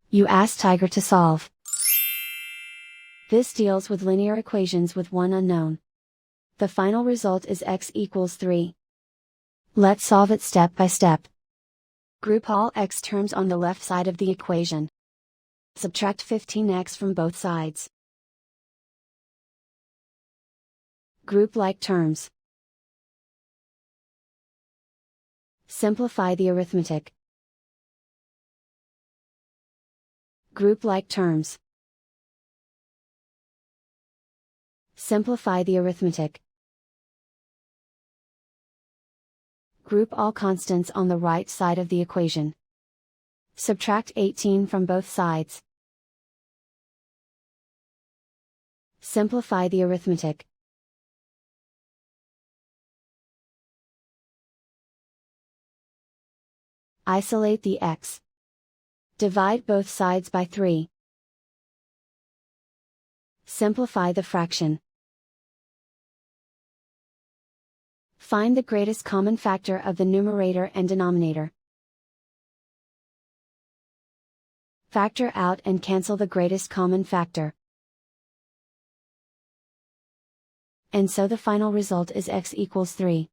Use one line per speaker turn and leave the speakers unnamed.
You ask Tiger to solve. This deals with linear equations with one unknown. The final result is x equals 3. Let's solve it step by step. Group all x terms on the left side of the equation. Subtract 15x from both sides. Group like terms. Simplify the arithmetic. Group like terms. Simplify the arithmetic. Group all constants on the right side of the equation. Subtract 18 from both sides. Simplify the arithmetic. Isolate the x. Divide both sides by 3. Simplify the fraction. Find the greatest common factor of the numerator and denominator. Factor out and cancel the greatest common factor. And so the final result is x equals 3.